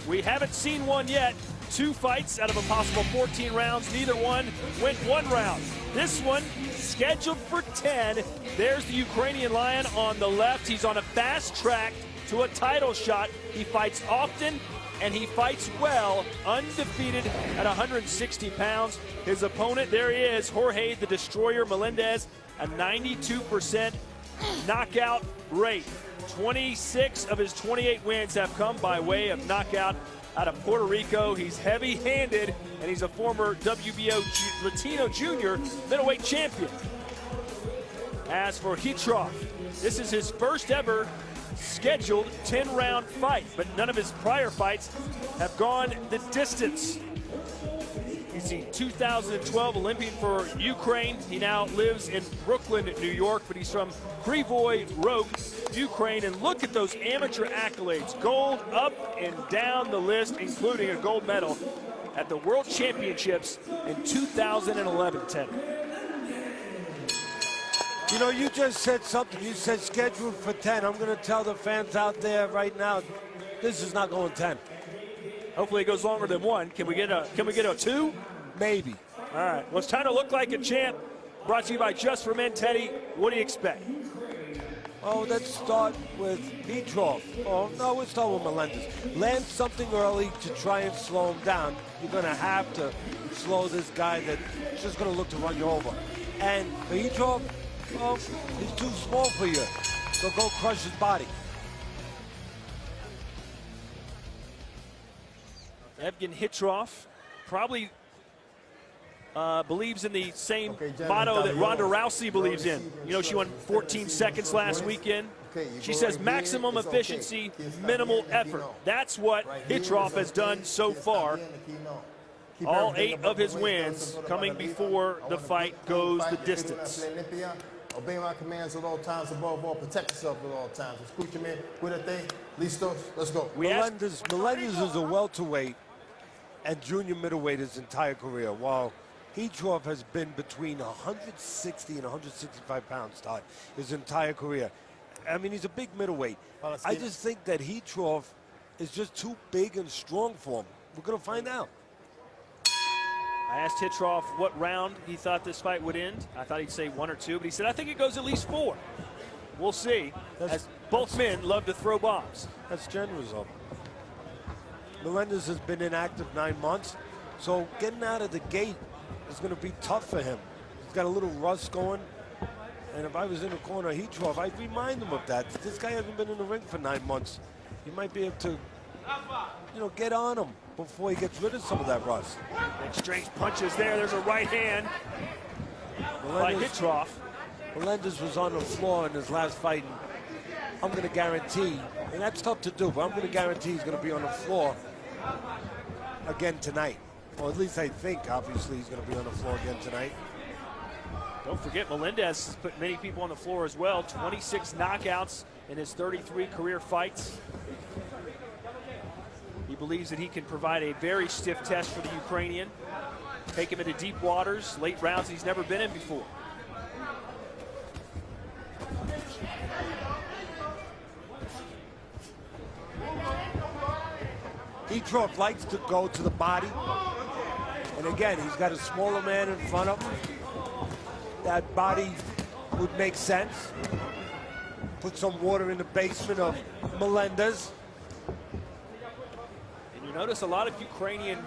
We haven't seen one yet. 2 fights out of a possible 14 rounds. Neither one went 1 round. This one scheduled for 10. There's the Ukrainian Lion on the left. He's on a fast track to a title shot. He fights often and he fights well, undefeated at 160 pounds. His opponent, there he is, Jorge the Destroyer Melendes, a 92% knockout rate. 26 of his 28 wins have come by way of knockout out of Puerto Rico. He's heavy-handed, and he's a former WBO Latino Junior middleweight champion. As for Hitrov, this is his first ever scheduled 10-round fight, but none of his prior fights have gone the distance. He's the 2012 Olympian for Ukraine. He now lives in Brooklyn, New York, but he's from Krivoy Rog, Ukraine. And look at those amateur accolades. Gold up and down the list, including a gold medal at the World Championships in 2011, Ted. You know, you just said something. You said scheduled for 10. I'm going to tell the fans out there right now, this is not going 10. Hopefully it goes longer than 1. Can we get a 2? Maybe. All right. Well, it's time to look like a champ. Brought to you by Just for Men. Teddy, what do you expect? Oh, let's start with Hitrov. Oh, no, we'll start with Melendez. Land something early to try and slow him down. You're going to have to slow this guy that's just going to look to run you over. And for Hitrov, well, he's too small for you. So go crush his body. Evgeny Hitrov probably believes in the same motto that Ronda Rousey believes in. You know, she won 14 seconds last weekend. She says maximum efficiency, minimal effort. That's what Hitrov has done so far. All 8 of his wins coming before the fight goes the distance. Obey my commands at all times, above all, protect yourself at all times. Escúchame, cuídate, listos, let's go. Melendez is a welterweight and junior middleweight his entire career, while Hitrov has been between 160 and 165 pounds, Todd, his entire career. I mean, he's a big middleweight. I just think that Hitrov is just too big and strong for him. We're going to find out. I asked Hitrov what round he thought this fight would end. I thought he'd say 1 or 2, but he said, I think it goes at least 4. We'll see, as both men love to throw bombs. That's generous of him. Melendez has been inactive 9 months, so getting out of the gate is going to be tough for him. He's got a little rust going, and if I was in the corner of Hitrov, I'd remind him of that. This guy hasn't been in the ring for 9 months. He might be able to, you know, get on him before he gets rid of some of that rust. Exchange punches there. There's a right hand by Hitrov. Melendez was on the floor in his last fight, and I'm going to guarantee, and that's tough to do, but I'm going to guarantee he's going to be on the floor again tonight. Or at least I think, obviously, he's going to be on the floor again tonight. Don't forget, Melendez has put many people on the floor as well. 26 knockouts in his 33 career fights. He believes that he can provide a very stiff test for the Ukrainian. Take him into deep waters, late rounds he's never been in before. Hitrov likes to go to the body. And again, he's got a smaller man in front of him. That body would make sense. Put some water in the basement of Melendez. And you notice a lot of Ukrainian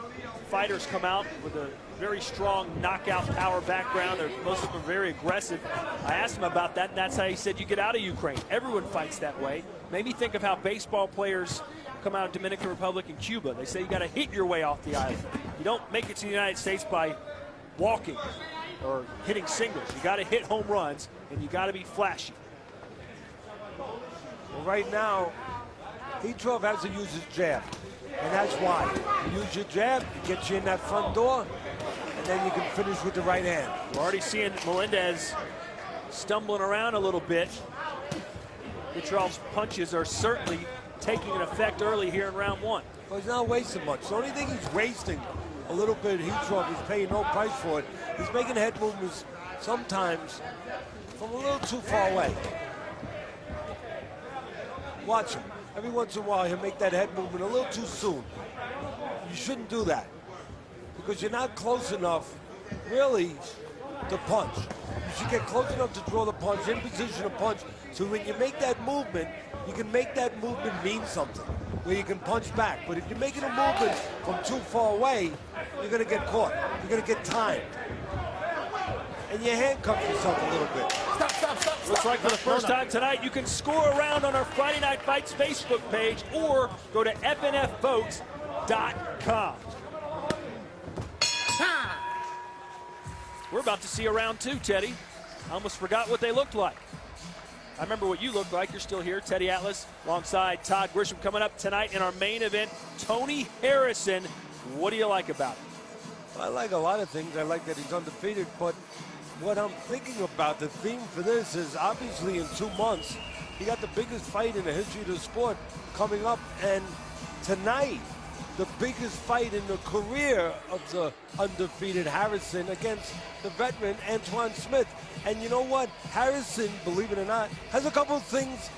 fighters come out with a very strong knockout power background. Most of them are very aggressive. I asked him about that, and that's how he said you get out of Ukraine. Everyone fights that way. Made me think of how baseball players come out of Dominican Republic and Cuba. They say you got to hit your way off the island. You don't make it to the United States by walking or hitting singles. You got to hit home runs, and you got to be flashy. Well, right now, Hitrov has to use his jab, and that's why. You use your jab, it gets you in that front door, and then you can finish with the right hand. We're already seeing Melendez stumbling around a little bit. Hitrov's punches are certainly taking an effect early here in round 1. Well, he's not wasting much. The only thing he's wasting a little bit, Hitrov is paying no price for it. He's making head movements sometimes from a little too far away. Watch him. every once in a while he'll make that head movement a little too soon. You shouldn't do that because you're not close enough, really, to punch. You should get close enough to draw the punch, in position to punch, so when you make that movement, you can make that movement mean something, where you can punch back. But if you're making a movement from too far away, you're going to get caught. You're going to get timed. And you handcuff yourself a little bit. Stop. Looks like for the first time tonight, you can score a round on our Friday Night Fights Facebook page or go to fnfvotes.com. We're about to see a round two, Teddy. I almost forgot what they looked like. I remember what you looked like. You're still here. Teddy Atlas alongside Todd Grisham coming up tonight in our main event. Tony Harrison. What do you like about it? I like a lot of things. I like that he's undefeated, but what I'm thinking about, the theme for this is obviously in 2 months, he got the biggest fight in the history of the sport coming up, and tonight, the biggest fight in the career of the undefeated Harrison against the veteran Antoine Smith. And you know what? Harrison, believe it or not, has a couple of things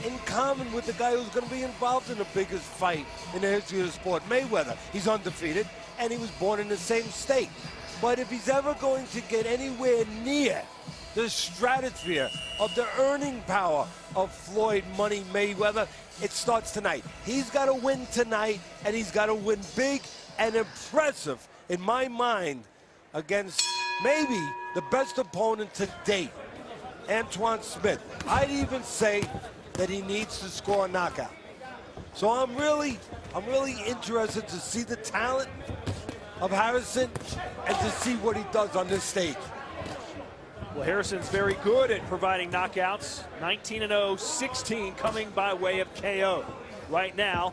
in common with the guy who's going to be involved in the biggest fight in the history of the sport, Mayweather. He's undefeated, and he was born in the same state. But if he's ever going to get anywhere near the stratosphere of the earning power of Floyd Money Mayweather, it starts tonight. He's got to win tonight, and he's got to win big and impressive, in my mind, against maybe the best opponent to date, Antoine Smith. I'd even say that he needs to score a knockout. So I'm really interested to see the talent of Harrison and to see what he does on this stage. Well, Harrison's very good at providing knockouts. 19-0, 16 coming by way of KO. Right now,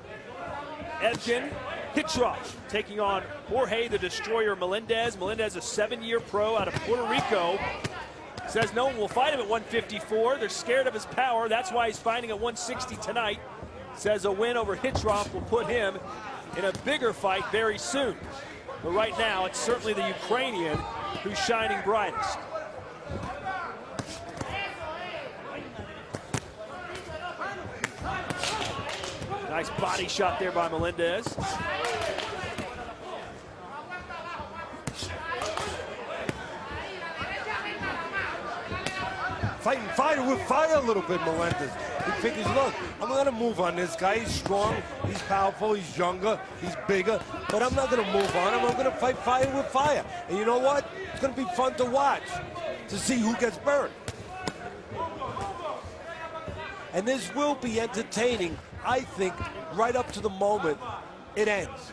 Evgeny Hichrov taking on Jorge the Destroyer Melendez. Melendez, a 7-year pro out of Puerto Rico. Says no one will fight him at 154. They're scared of his power. That's why he's fighting at 160 tonight. Says a win over Hichrov will put him in a bigger fight very soon. But right now, it's certainly the Ukrainian who's shining brightest. Nice body shot there by Melendez. Fighting fire with fire a little bit, Melendez. He figures, look, I'm going to move on this guy. He's strong, he's powerful, he's younger, he's bigger, but I'm not going to move on him. I'm going to fight fire with fire. And you know what? It's going to be fun to watch, to see who gets burned. And this will be entertaining, I think, right up to the moment it ends.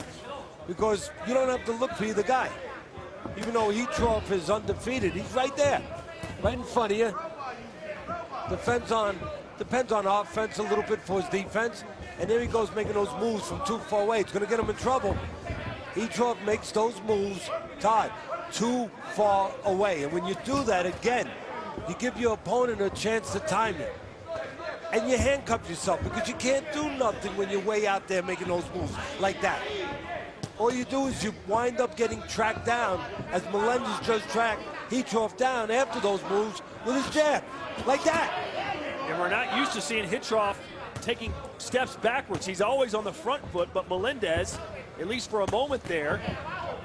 Because you don't have to look for either guy. Even though Hichrov is undefeated, he's right there, right in front of you. Depends on offense a little bit for his defense. And there he goes making those moves from too far away. It's going to get him in trouble. Hichrov makes those moves, Todd, too far away. And when you do that, again, you give your opponent a chance to time it. And you handcuff yourself because you can't do nothing when you're way out there making those moves like that. All you do is you wind up getting tracked down, as Melendez just tracked Hichrov down after those moves with his jab, like that. And we're not used to seeing Hichrov taking steps backwards. He's always on the front foot, but Melendez, at least for a moment there,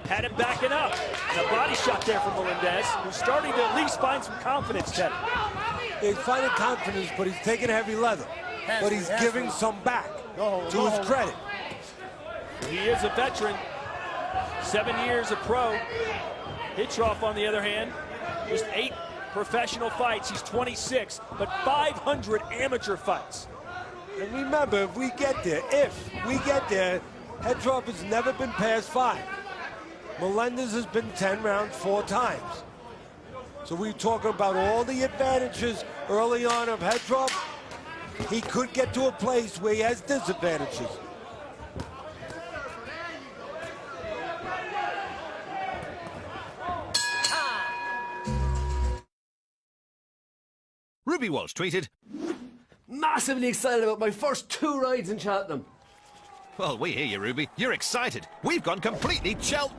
had him backing up. And a body shot there from Melendez, who's starting to at least find some confidence, Teddy. He's finding confidence, but he's taking heavy leather. But he's giving some back to his credit. He is a veteran, 7 years a pro. Hichrov, on the other hand, just 8 professional fights. He's 26, but 500 amateur fights. And remember, if we get there, Hichrov has never been past 5. Melendez has been 10 rounds 4 times. So we're talking about all the advantages early on of Hichrov. He could get to a place where he has disadvantages. Ruby Walsh tweeted, Massively excited about my first 2 rides in Cheltenham. Well, we hear you, Ruby. You're excited. We've gone completely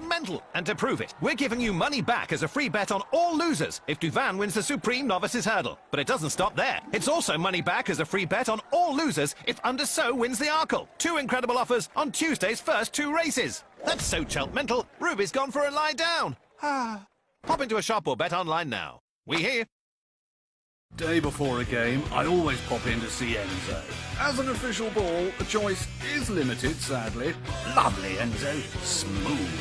mental. And to prove it, we're giving you money back as a free bet on all losers if Duvan wins the Supreme Novices Hurdle. But it doesn't stop there. It's also money back as a free bet on all losers if Underso wins the Arkle. 2 incredible offers on Tuesday's first 2 races. That's so mental. Ruby's gone for a lie down. Pop into a shop or bet online now. We hear you. Day before a game, I always pop in to see Enzo. As an official ball, the choice is limited, sadly. Lovely, Enzo. Smooth.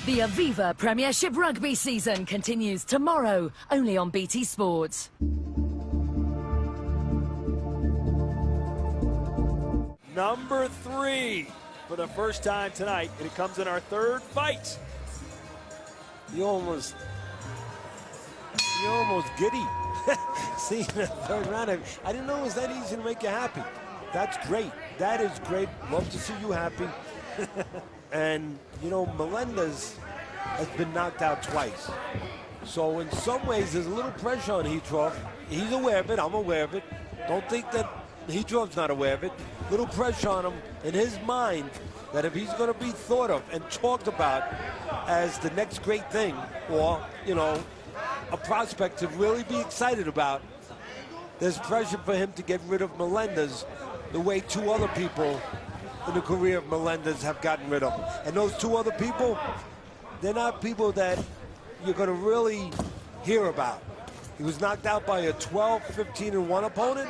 The Aviva Premiership Rugby season continues tomorrow, only on BT Sport. Number 3 for the first time tonight, and it comes in our 3rd fight. You're almost giddy. See, in the 3rd round, I didn't know it was that easy to make you happy. That's great. That is great. Love to see you happy. And, you know, Meleendesa has been knocked out twice. So in some ways, there's a little pressure on Hitrov. He's aware of it. I'm aware of it. Don't think that Hitrov's not aware of it. Little pressure on him in his mind that if he's going to be thought of and talked about as the next great thing, or, you know, a prospect to really be excited about, there's pressure for him to get rid of Meleendesa the way 2 other people in the career of Meleendesa have gotten rid of him. And those 2 other people, they're not people that you're going to really hear about. He was knocked out by a 12-15-1 opponent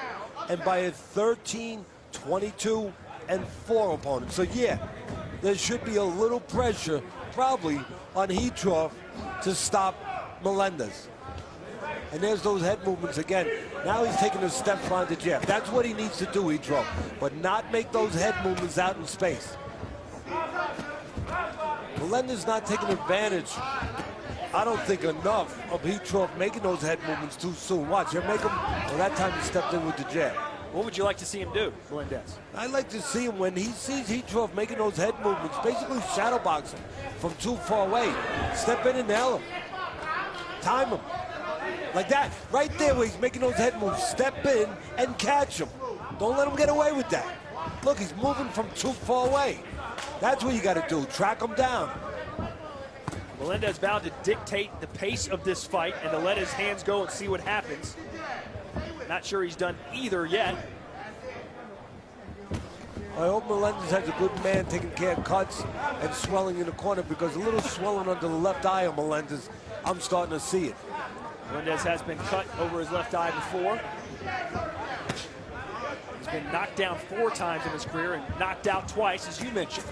and by a 13-22-4 opponent. So yeah, there should be a little pressure probably on Hitrov to stop Meleendesa. And there's those head movements again. Now he's taking a step front to jab. That's what he needs to do, Hitrov, but not make those head movements out in space. Melendesa's not taking advantage, I don't think, enough of Hitrov making those head movements too soon. Watch, he'll make them. Well, that time he stepped in with the jab. What would you like to see him do, Meleendesa? I'd like to see him when he sees Hitrov making those head movements, basically shadow boxing from too far away. Step in and nail him. Time him. Like that, right there where he's making those head moves. Step in and catch him. Don't let him get away with that. Look, he's moving from too far away. That's what you got to do, track him down. Melendez vowed to dictate the pace of this fight and to let his hands go and see what happens. Not sure he's done either yet. I hope Melendez has a good man taking care of cuts and swelling in the corner, because a little swelling under the left eye of Melendez, I'm starting to see it. Melendez has been cut over his left eye before. He's been knocked down 4 times in his career and knocked out twice, as you mentioned.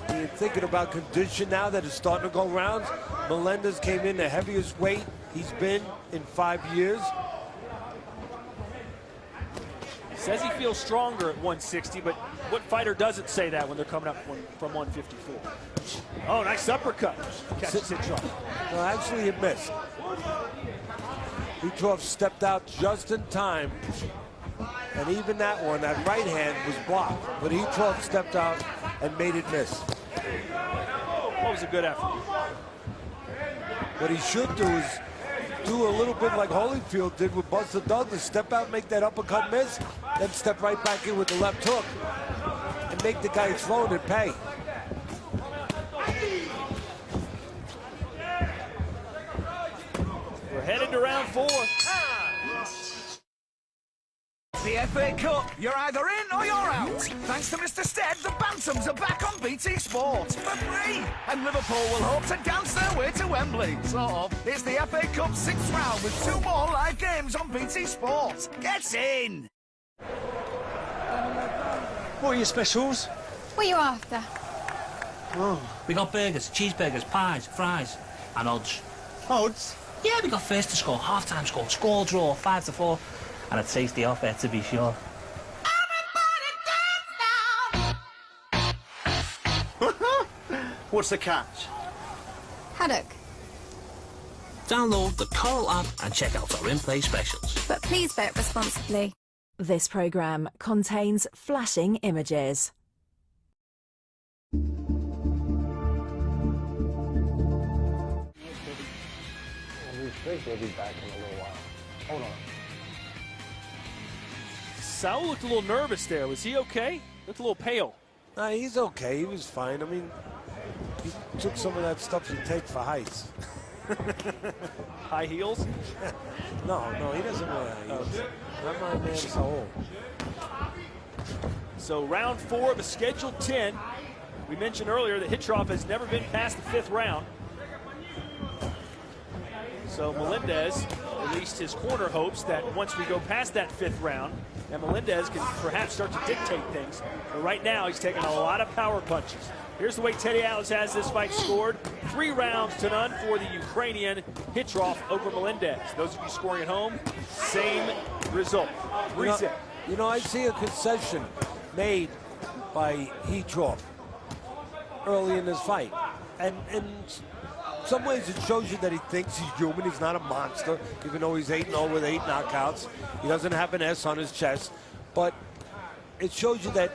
You're thinking about condition now that it's starting to go rounds. Melendez came in the heaviest weight he's been in 5 years. Says he feels stronger at 160, but what fighter doesn't say that when they're coming up from 154? Oh, nice uppercut. Catches Hitrov. No, actually it missed. Hitrov stepped out just in time. And even that one, that right hand was blocked. But Hitrov stepped out and made it miss. That was a good effort. What he should do is do a little bit like Holyfield did with Buster Douglas. Step out, make that uppercut miss, then step right back in with the left hook and make the guy thrown and pay. We're headed to round 4. The FA Cup. You're either in or you're out. Thanks to Mr. Stead, the Bantams are back on BT Sport for free. And Liverpool will hope to dance their way to Wembley. Sort of. It's the FA Cup 6th round with 2 more live games on BT Sport. Get in! What are your specials? What are you after? Oh. We got burgers, cheeseburgers, pies, fries, and odds. Odds? Yeah, we got first to score, half-time score, score draw, 5-4, and a tasty offer to be sure. What's the catch? Haddock. Download the Coral app and check out our in-play specials. But please bet responsibly. This programme contains flashing images. We'll be back in a little while. Hold on. Saul looked a little nervous there. Was he okay? Looked a little pale. Nah, he's okay. He was fine. I mean, he took some of that stuff you take for heights. High heels? No, he doesn't wear high heels. Not my man Saul. So round 4 of a scheduled 10. We mentioned earlier that Hitrov has never been past the 5th round. So Melendez, at least his corner, hopes that once we go past that 5th round, that Melendez can perhaps start to dictate things. But right now, he's taking a lot of power punches. Here's the way Teddy Atlas has this fight scored. 3 rounds to none for the Ukrainian Hitrov over Melendez. Those of you scoring at home, same result. 3-zip. You know, I see a concession made by Hitrov early in this fight. And in some ways it shows you that he thinks he's human. He's not a monster, even though he's 8-0 with 8 knockouts. He doesn't have an S on his chest. But it shows you that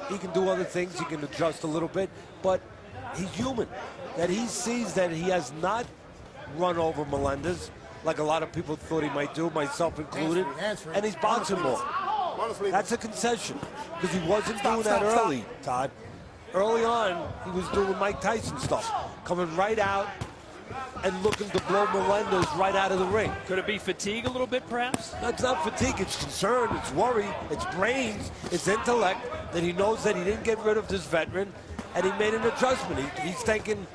he can do other things. He can adjust a little bit. But he's human. That he sees that he has not run over Melendez like a lot of people thought he might do, myself included. And he's boxing more. That's a concession, because he wasn't doing that early, Todd. Early on, he was doing Mike Tyson stuff, coming right out and looking to blow Melendez right out of the ring. Could it be fatigue a little bit, perhaps? That's not fatigue, it's concern, it's worry, it's brains, it's intellect, that he knows that he didn't get rid of this veteran, and he made an adjustment. He's thinking,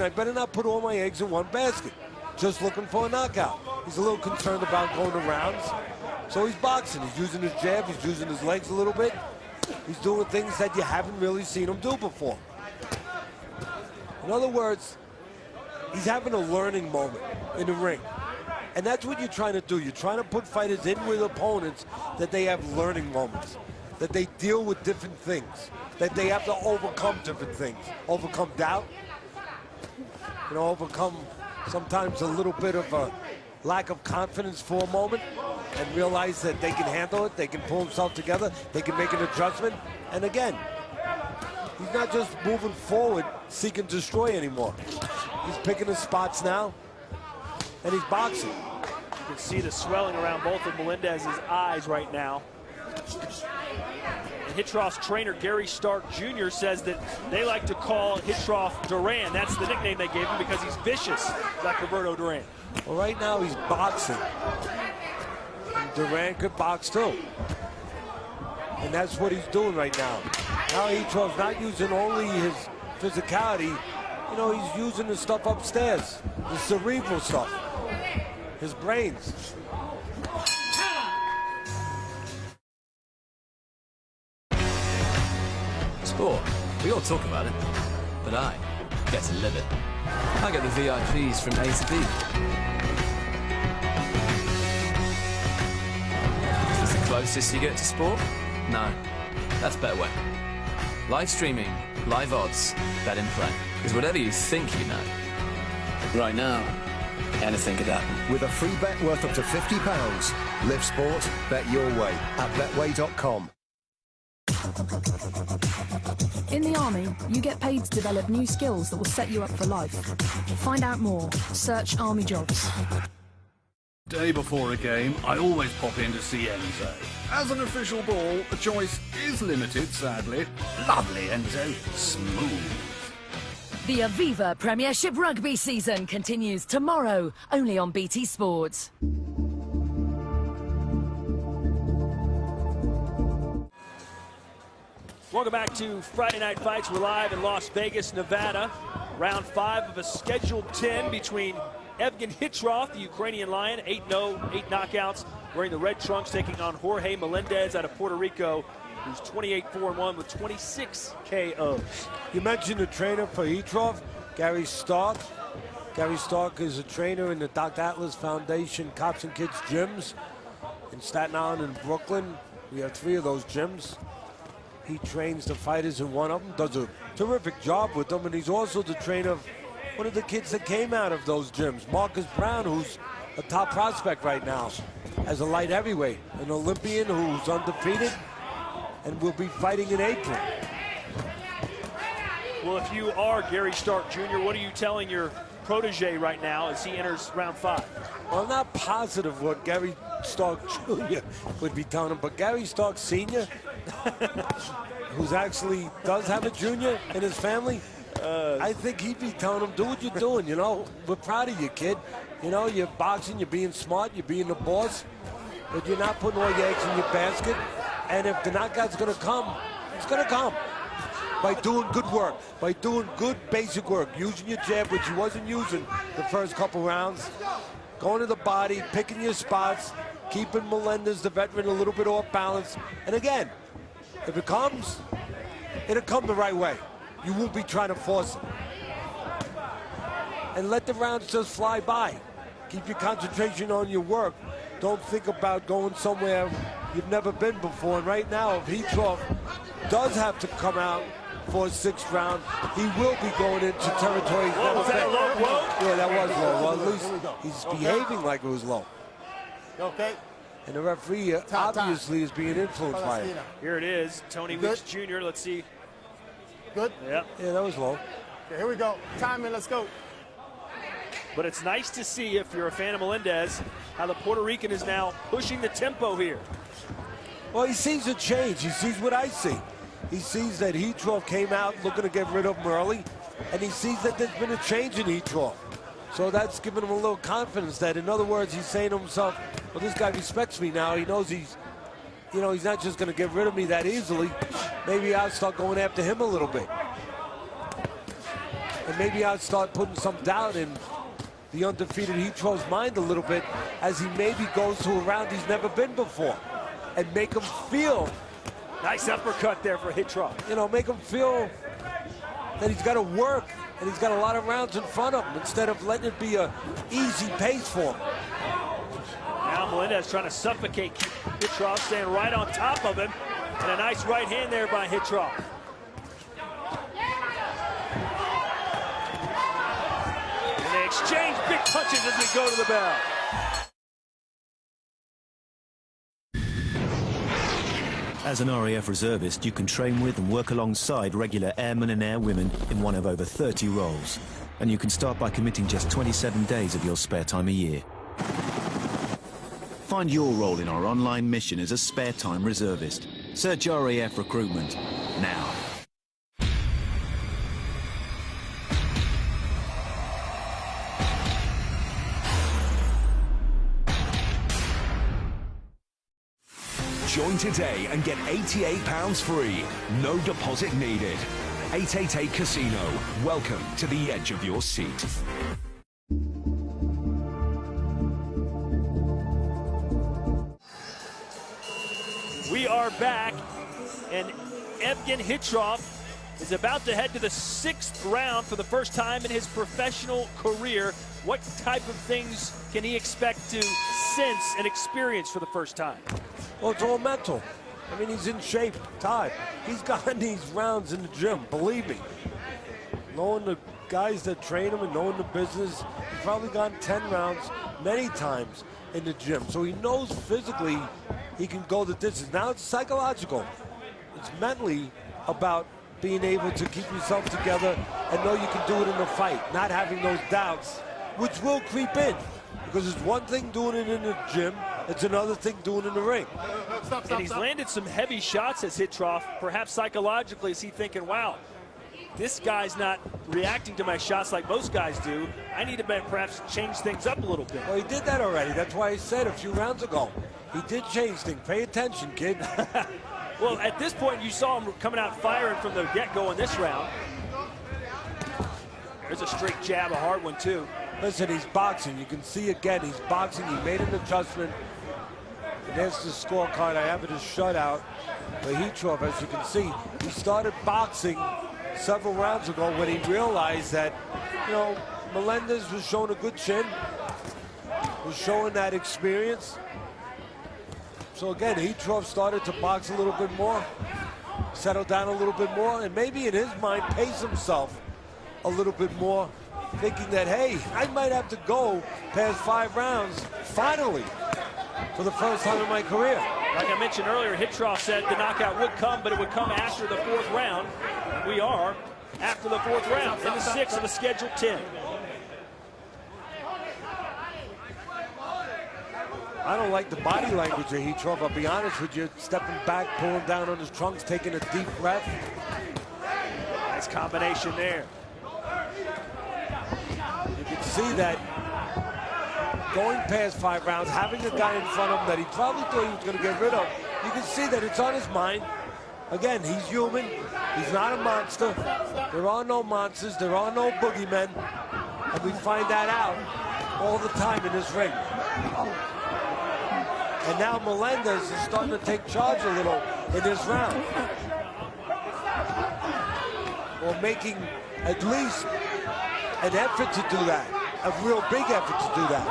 I better not put all my eggs in one basket. Just looking for a knockout. He's a little concerned about going to rounds. So he's boxing. He's using his jab. He's using his legs a little bit. He's doing things that you haven't really seen him do before. In other words, he's having a learning moment in the ring. And that's what you're trying to do. You're trying to put fighters in with opponents that they have learning moments, that they deal with different things, that they have to overcome different things. Overcome doubt, overcome sometimes a little bit of a lack of confidence for a moment, and realize that they can handle it, they can pull themselves together, they can make an adjustment. And again, he's not just moving forward, seek and destroy anymore. He's picking his spots now, and he's boxing. You can see the swelling around both of Melendez's eyes right now. And Hitrov's trainer, Gary Stark Jr., says that they like to call Hitrov Duran. That's the nickname they gave him because he's vicious, like Roberto Duran. Well, right now he's boxing. And Duran could box too. And that's what he's doing right now. Now Hitrov's not using only his physicality, he's using the stuff upstairs, the cerebral stuff, his brains. Sport, we all talk about it, but I get to live it. I get the VIPs from A to B. Is this the closest you get to sport? No, that's Betway. Live streaming, live odds, bet in play. Because whatever you think you know, right now, anything could happen. With a free bet worth up to £50. Live sport, bet your way at betway.com. In the Army, you get paid to develop new skills that will set you up for life. Find out more. Search Army Jobs. Day before a game, I always pop in to see Enzo. As an official ball, the choice is limited, sadly. Lovely, Enzo. Smooth. The Aviva Premiership Rugby season continues tomorrow, only on BT Sports. Welcome back to Friday Night Fights. We're live in Las Vegas, Nevada. Round 5 of a scheduled 10 between Evgeny Hitrov, the Ukrainian Lion, 8-0, 8 knockouts, wearing the red trunks, taking on Jorge Melendez out of Puerto Rico, who's 28-4-1 with 26 KOs. You mentioned the trainer for Hitrov, Gary Stark. Gary Stark is a trainer in the Dr. Atlas Foundation Cops and Kids gyms in Staten Island and Brooklyn. We have 3 of those gyms. He trains the fighters in one of them, does a terrific job with them, and he's also the trainer of one of the kids that came out of those gyms, Marcus Brown, who's a top prospect right now as a light heavyweight, an Olympian who's undefeated and will be fighting in April. Well, if you are Gary Stark Jr., what are you telling your protege right now as he enters round 5? Well, I'm not positive what Gary Stark Jr. would be telling him, but Gary Stark Sr., who's actually does have a junior in his family, I think he'd be telling him, do what you're doing, you know. We're proud of you, kid. You know, you're boxing, you're being smart, you're being the boss, but you're not putting all your eggs in your basket. And if the knockout's going to come, it's going to come by doing good work, by doing good basic work, using your jab, which he wasn't using the first couple rounds, going to the body, picking your spots, keeping Melendez, the veteran, a little bit off balance. And again, if it comes, it'll come the right way. You won't be trying to force it. And let the rounds just fly by. Keep your concentration on your work. Don't think about going somewhere you've never been before. And right now, if Hitrov does have to come out for a 6th round, he will be going into territory he's never been. Low? Yeah, that was low. Well, at least he's behaving like it was low. Okay. And the referee obviously is being influenced by it. Here it is, Toни Виксу Jr. Let's see. Good? Yeah. Yeah, that was low. Okay, here we go. Timing, let's go. But it's nice to see, if you're a fan of Melendez, how the Puerto Rican is now pushing the tempo here. Well, he sees a change. He sees what I see. He sees that Hitrov came out looking to get rid of him early, and he sees that there's been a change in Hitrov. So that's giving him a little confidence that, in other words, he's saying to himself, well, this guy respects me now. He knows he's, you know, he's not just going to get rid of me that easily. Maybe I'll start going after him a little bit. And maybe I'll start putting some doubt in the undefeated Hitrov's mind a little bit as he maybe goes to a round he's never been before. And make him feel. Nice uppercut there for Hitrov. You know, make him feel that he's got to work and he's got a lot of rounds in front of him instead of letting it be a easy pace for him. Now Melendez trying to suffocate Hitrov, staying right on top of him. And a nice right hand there by Hitrov. And they exchange big punches as we go to the bell. As an RAF reservist, you can train with and work alongside regular airmen and airwomen in one of over 30 roles. And you can start by committing just 27 days of your spare time a year. Find your role in our online mission as a spare time reservist. Search RAF recruitment now. Join today and get £88 free. No deposit needed. 888 Casino. Welcome to the edge of your seat. We are back, and Evgeny Hitrov is about to head to the 6th round for the first time in his professional career. What type of things can he expect to sense and experience for the first time? Well, it's all mental. I mean, he's in shape, Todd. He's gotten these rounds in the gym, believe me. Knowing the guys that train him and knowing the business, he's probably gotten 10 rounds many times in the gym. So he knows physically he can go the distance. Now it's psychological. It's mentally about being able to keep yourself together and know you can do it in the fight, not having those doubts, which will creep in. Because it's one thing doing it in the gym, it's another thing doing it in the ring. And he's landed some heavy shots as Hitrov. Perhaps psychologically, is he thinking, wow, this guy's not reacting to my shots like most guys do. I need to perhaps change things up a little bit. Well, he did that already. That's why I said a few rounds ago. He did change things. Pay attention, kid. Well, at this point, you saw him coming out firing from the get-go in this round. There's a straight jab, a hard one, too. Listen, he's boxing. You can see again, he's boxing. He made an adjustment. And there's the scorecard. I have it as shutout. But Hitrov, as you can see, he started boxing several rounds ago when he realized that, you know, Melendez was showing a good chin, was showing that experience. So again, Hitrov started to box a little bit more, settle down a little bit more, and maybe in his mind pace himself a little bit more, thinking that, hey, I might have to go past 5 rounds, finally, for the first time in my career. Like I mentioned earlier, Hitrov said the knockout would come, but it would come after the 4th round. We are after the 4th round, in the 6th of a scheduled 10. I don't like the body language of Hitrov, I'll be honest with you. Stepping back, pulling down on his trunks, taking a deep breath. Nice combination there. You can see that going past 5 rounds, having a guy in front of him that he probably thought he was going to get rid of, you can see that it's on his mind. Again, he's human. He's not a monster. There are no monsters. There are no boogeymen. And we find that out all the time in this ring. And now Melendes is starting to take charge a little in this round. Or making at least an effort to do that. A real big effort to do that.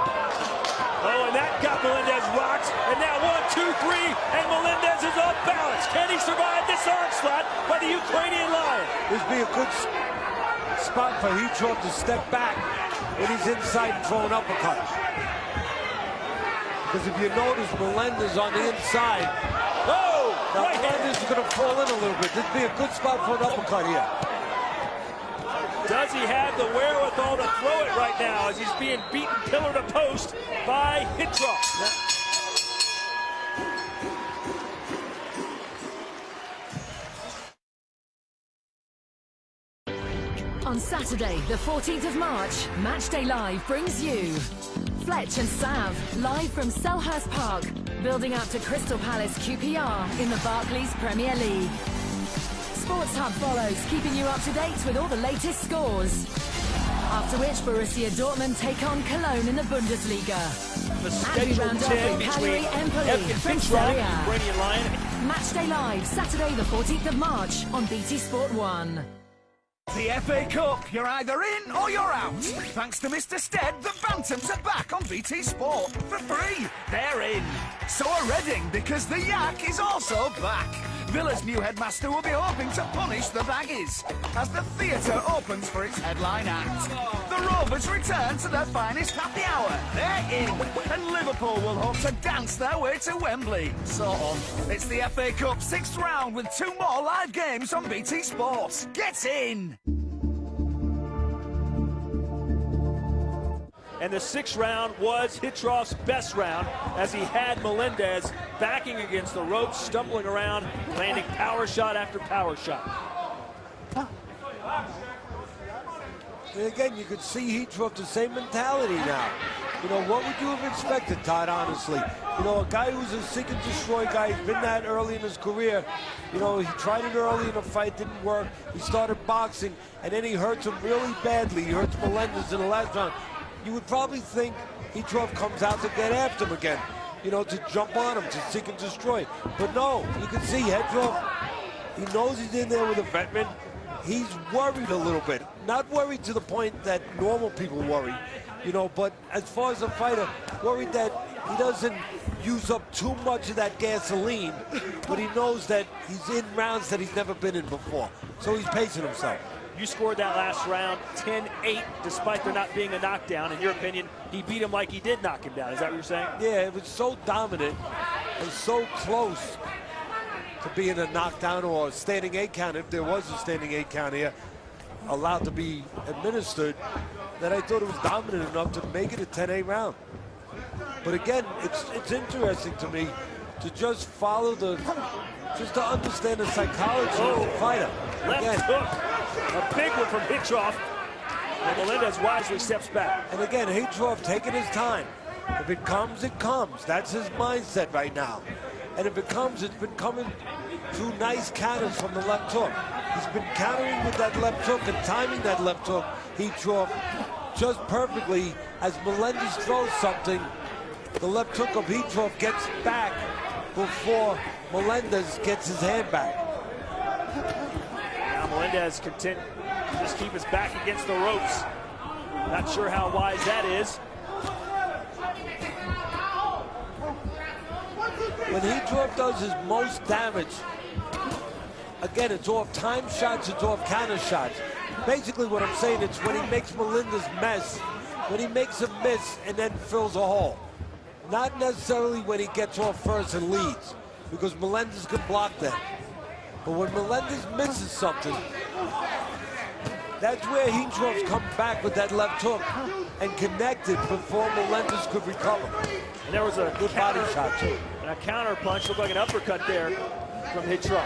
Oh, and that got Melendes rocked. And now 1, 2, 3, and Melendes is off balance. Can he survive this onslaught by the Ukrainian Lion? This would be a good spot for Hitrov to step back when he's inside and throw an uppercut. Because if you notice, Melendes on the inside. Oh! Now Right Melendes is going to fall in a little bit. This would be a good spot for an uppercut here. Does he have the wherewithal to throw it right now as he's being beaten pillar to post by Hitrov? On Saturday, the 14th of March, Matchday Live brings you Fletch and Sav, live from Selhurst Park, building up to Crystal Palace QPR in the Barclays Premier League. Sports Hub follows, keeping you up to date with all the latest scores. After which, Borussia Dortmund take on Cologne in the Bundesliga. The And we scheduled round off 10 with Cagliari between Empoli from Serie A. Ukrainian Lion. Matchday Live, Saturday the 14th of March on BT Sport 1. The FA Cup, you're either in or you're out. Thanks to Mr. Stead, the Bantams are back on BT Sport for free. They're in. So are Reading, because the Yak is also back. Villa's new headmaster will be hoping to punish the Baggies as the theatre opens for its headline act. The Rovers return to their finest happy hour. They're in. And Liverpool will hope to dance their way to Wembley. Sort of. It's the FA Cup 6th round with 2 more live games on BT Sport. Get in. And the 6th round was Hitrov's best round as he had Melendes backing against the ropes, stumbling around, landing power shot after power shot. And again, you could see Hitrov the same mentality now. You know, what would you have expected, Todd, honestly? You know, a guy who's a seek and destroy guy, he's been that early in his career. You know, he tried it early in a fight, didn't work. He started boxing, and then he hurts him really badly. He hurts Melendez in the last round. You would probably think Hitrov comes out to get after him again, you know, to jump on him, to seek and destroy. But no, you can see Hitrov, he knows he's in there with a veteran. He's worried a little bit. Not worried to the point that normal people worry, you know, but as far as a fighter, worried that he doesn't use up too much of that gasoline, but he knows that he's in rounds that he's never been in before. So he's pacing himself. You scored that last round 10-8, despite there not being a knockdown. In your opinion, he beat him like he did knock him down. Is that what you're saying? Yeah, it was so dominant and so close to being a knockdown or a standing 8 count, if there was a standing 8 count here, allowed to be administered, that I thought it was dominant enough to make it a 10-8 round. But again, it's interesting to me to just follow just to understand the psychology of the fighter. Left hook. A big one from Hitrov. And Melendez wisely steps back. And again, Hitrov taking his time. If it comes, it comes. That's his mindset right now. And if it comes, it's been coming through nice counters from the left hook. He's been countering with that left hook and timing that left hook, Hitrov, just perfectly. As Melendez throws something, the left hook of Hitrov gets back before Melendez gets his hand back. Now Melendez content to just keep his back against the ropes. Not sure how wise that is. When Hitrov does his most damage, again, it's off time shots, it's off counter shots. Basically what I'm saying, it's when he makes Melendez mess, when he makes a miss and then fills a hole. Not necessarily when he gets off first and leads, because Melendez can block that. But when Melendez misses something, That's where Hitrov's come back with that left hook and connected before Melendi could recover. And there was a good body shot, too. And a counter punch, looked like an uppercut there from Hitrov.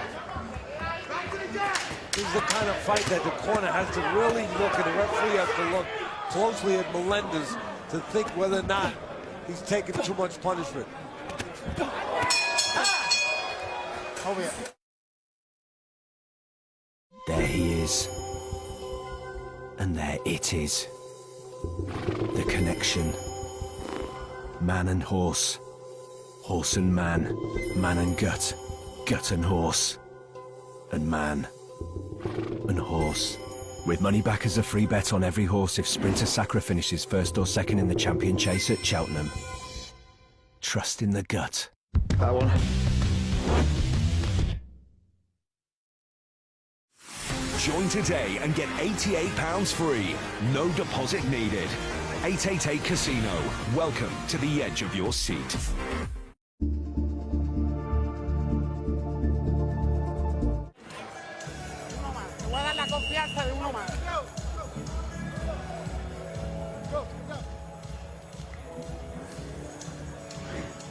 This is the kind of fight that the corner has to really look, and the referee has to look closely at Melendez to think whether or not he's taking too much punishment. Over here. There he is. And there it is. The connection. Man and horse. Horse and man. Man and gut. Gut and horse. And man. And horse. With money back as a free bet on every horse if Sprinter Sacra finishes first or second in the champion chase at Cheltenham. Trust in the gut. That one. Join today and get £88 free. No deposit needed. 888 Casino. Welcome to the edge of your seat.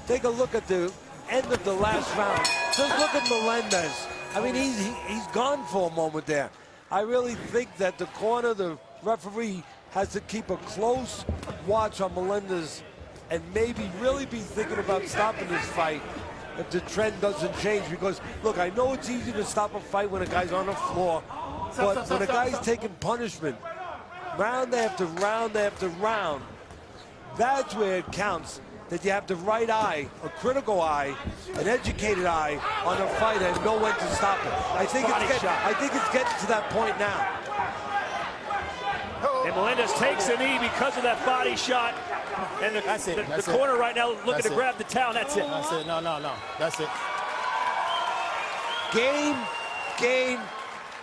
Take a look at the end of the last round. Just look at Melendez. I mean, he's gone for a moment there. I really think that the corner, the referee, has to keep a close watch on Melendez and maybe really be thinking about stopping this fight if the trend doesn't change. Because, look, I know it's easy to stop a fight when a guy's on the floor, but when a guy's taking punishment, round after round after round, that's where it counts. That you have the right eye, a critical eye, an educated eye on a fight and know when to stop it. I think it's getting to that point now. And Melendez takes a knee because of that body shot. And the corner right now looking to grab the towel. That's it. That's it. No. That's it. Game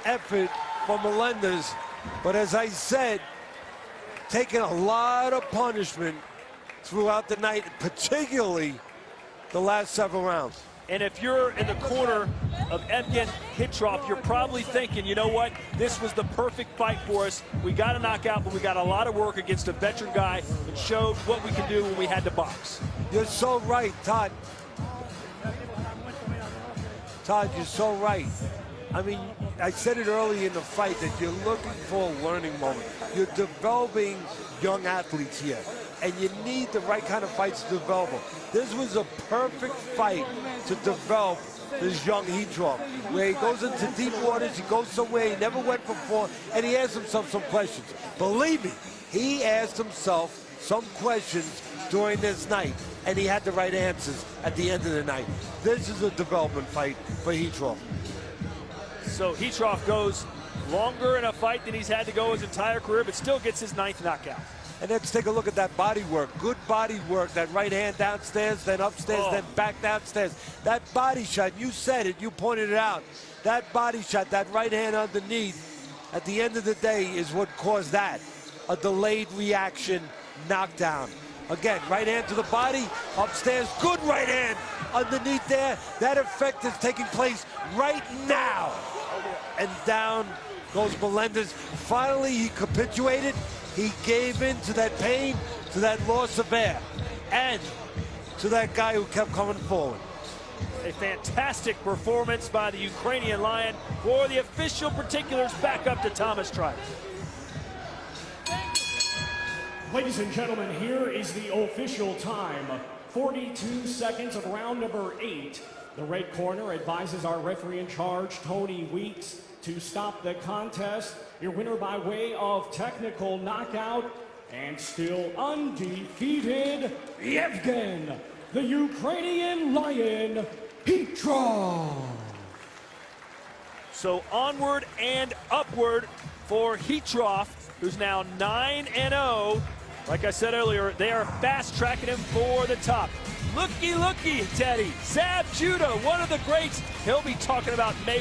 effort for Melendez. But as I said, taking a lot of punishment throughout the night, particularly the last several rounds. And if you're in the corner of Evgeny Hitrov, you're probably thinking, you know what, this was the perfect fight for us. We got a knockout, but we got a lot of work against a veteran guy and showed what we can do when we had to box. You're so right, Todd. Todd, you're so right. I mean, I said it early in the fight that you're looking for a learning moment. You're developing young athletes here, and you need the right kind of fights to develop them. This was a perfect fight to develop this young Hitrov, where he goes into deep waters, he goes somewhere he never went before, and he asks himself some questions. Believe me, he asked himself some questions during this night, and he had the right answers at the end of the night. This is a development fight for Hitrov. So Hitrov goes longer in a fight than he's had to go his entire career, but still gets his 9th knockout. And let's take a look at that body work. Good body work. That right hand downstairs, then upstairs, then back downstairs. That body shot, you said it, you pointed it out. That body shot, that right hand underneath, at the end of the day is what caused that. A delayed reaction knockdown. Again, right hand to the body, upstairs, good right hand underneath there. That effect is taking place right now. And down goes Melendez. Finally, he capitulated. He gave in to that pain, to that loss of air, and to that guy who kept coming forward. A fantastic performance by the Ukrainian Lion. For the official particulars, back up to Thomas Tribe. Ladies and gentlemen, here is the official time. 42 seconds of round number 8. The red corner advises our referee in charge, Toни Виксу, to stop the contest. Your winner by way of technical knockout and still undefeated, Evgeny, the Ukrainian Lion, Hitrov. So onward and upward for Hitrov, who's now 9-0. Like I said earlier, they are fast-tracking him for the top. Looky, Teddy. Zab Judah, one of the greats. He'll be talking about May